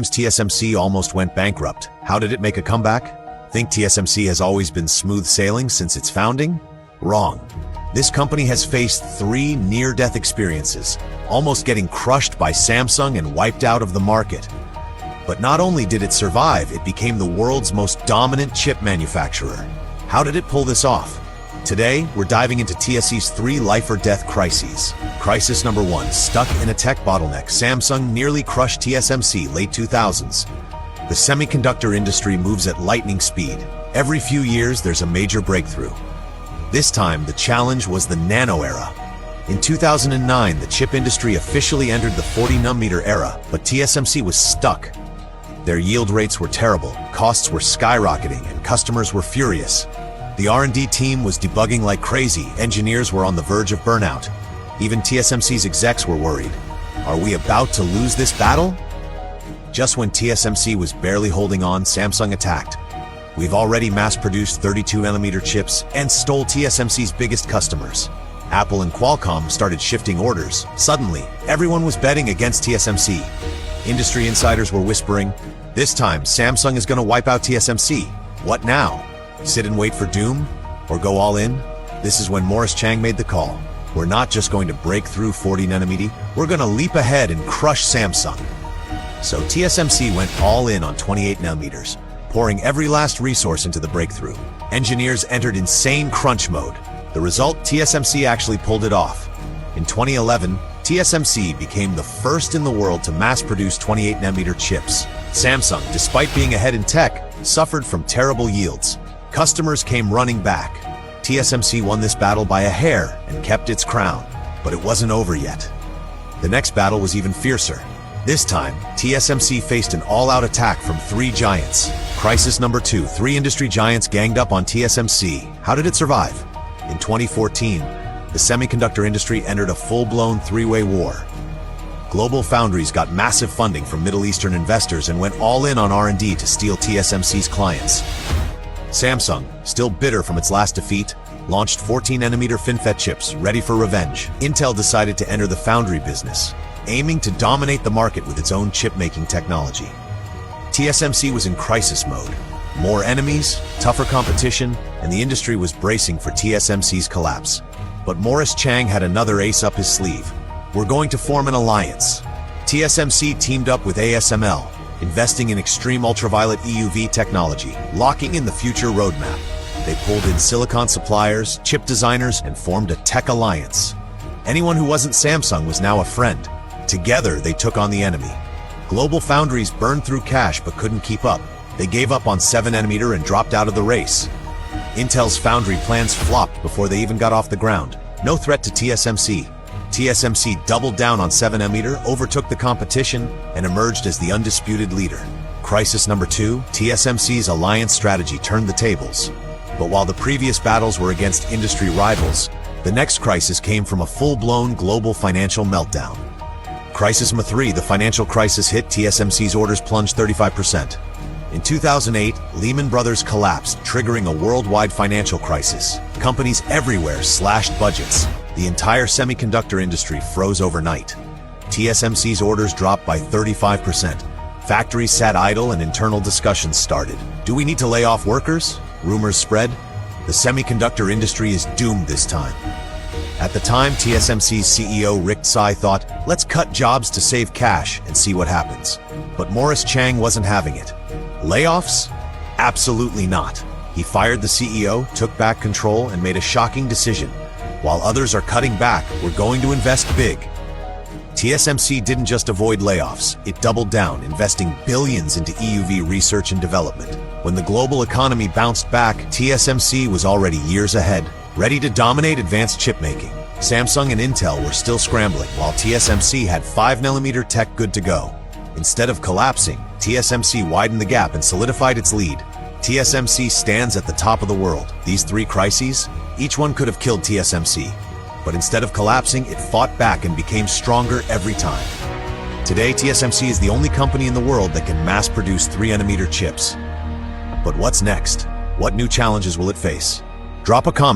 TSMC almost went bankrupt. How did it make a comeback? Think TSMC has always been smooth sailing since its founding? Wrong. This company has faced 3 near-death experiences, almost getting crushed by Samsung and wiped out of the market. But not only did it survive, it became the world's most dominant chip manufacturer. How did it pull this off? Today, we're diving into TSMC's 3 life-or-death crises. Crisis number 1, stuck in a tech bottleneck. Samsung nearly crushed TSMC late 2000s. The semiconductor industry moves at lightning speed. Every few years, there's a major breakthrough. This time, the challenge was the nano era. In 2009, the chip industry officially entered the 40-nanometer era, but TSMC was stuck. Their yield rates were terrible, costs were skyrocketing, and customers were furious. The R&D team was debugging like crazy, engineers were on the verge of burnout. Even TSMC's execs were worried. Are we about to lose this battle? Just when TSMC was barely holding on, Samsung attacked. We've already mass-produced 32-nanometer chips and stole TSMC's biggest customers. Apple and Qualcomm started shifting orders. Suddenly, everyone was betting against TSMC. Industry insiders were whispering, "This time, Samsung is going to wipe out TSMC. What now? Sit and wait for doom? Or go all in?" This is when Morris Chang made the call. We're not just going to break through 40-nanometer, we're going to leap ahead and crush Samsung. So TSMC went all in on 28 nanometers, pouring every last resource into the breakthrough. Engineers entered insane crunch mode. The result, TSMC actually pulled it off. In 2011, TSMC became the first in the world to mass-produce 28-nanometer chips. Samsung, despite being ahead in tech, suffered from terrible yields. Customers came running back. TSMC won this battle by a hair and kept its crown. But it wasn't over yet. The next battle was even fiercer. This time, TSMC faced an all-out attack from 3 giants. Crisis number 2, 3 industry giants ganged up on TSMC. How did it survive? In 2014, the semiconductor industry entered a full-blown 3-way war. Global Foundries got massive funding from Middle Eastern investors and went all in on R&D to steal TSMC's clients. Samsung, still bitter from its last defeat, launched 14-nanometer FinFET chips, ready for revenge. Intel decided to enter the foundry business, aiming to dominate the market with its own chip-making technology. TSMC was in crisis mode. More enemies, tougher competition, and the industry was bracing for TSMC's collapse. But Morris Chang had another ace up his sleeve. We're going to form an alliance. TSMC teamed up with ASML, investing in extreme ultraviolet EUV technology, locking in the future roadmap. They pulled in silicon suppliers, chip designers, and formed a tech alliance. Anyone who wasn't Samsung was now a friend. Together, they took on the enemy. Global Foundries burned through cash but couldn't keep up. They gave up on 7-nanometer and dropped out of the race. Intel's foundry plans flopped before they even got off the ground. No threat to TSMC. TSMC doubled down on 7-nanometer, overtook the competition, and emerged as the undisputed leader. Crisis number 2, TSMC's alliance strategy turned the tables. But while the previous battles were against industry rivals, the next crisis came from a full-blown global financial meltdown. Crisis number 3, the financial crisis hit. TSMC's orders plunged 35%. In 2008, Lehman Brothers collapsed, triggering a worldwide financial crisis. Companies everywhere slashed budgets. The entire semiconductor industry froze overnight. TSMC's orders dropped by 35%. Factories sat idle and internal discussions started. Do we need to lay off workers? Rumors spread. The semiconductor industry is doomed this time. At the time, TSMC's CEO Rick Tsai thought, let's cut jobs to save cash and see what happens. But Morris Chang wasn't having it. Layoffs? Absolutely not. He fired the CEO, took back control, and made a shocking decision. While others are cutting back, we're going to invest big. TSMC didn't just avoid layoffs, it doubled down, investing billions into EUV research and development. When the global economy bounced back, TSMC was already years ahead, ready to dominate advanced chip making. Samsung and Intel were still scrambling, while TSMC had 5-nanometer tech good to go. Instead of collapsing, TSMC widened the gap and solidified its lead. TSMC stands at the top of the world. These 3 crises, each one could have killed TSMC. But instead of collapsing, it fought back and became stronger every time. Today, TSMC is the only company in the world that can mass-produce 3-nanometer chips. But what's next? What new challenges will it face? Drop a comment.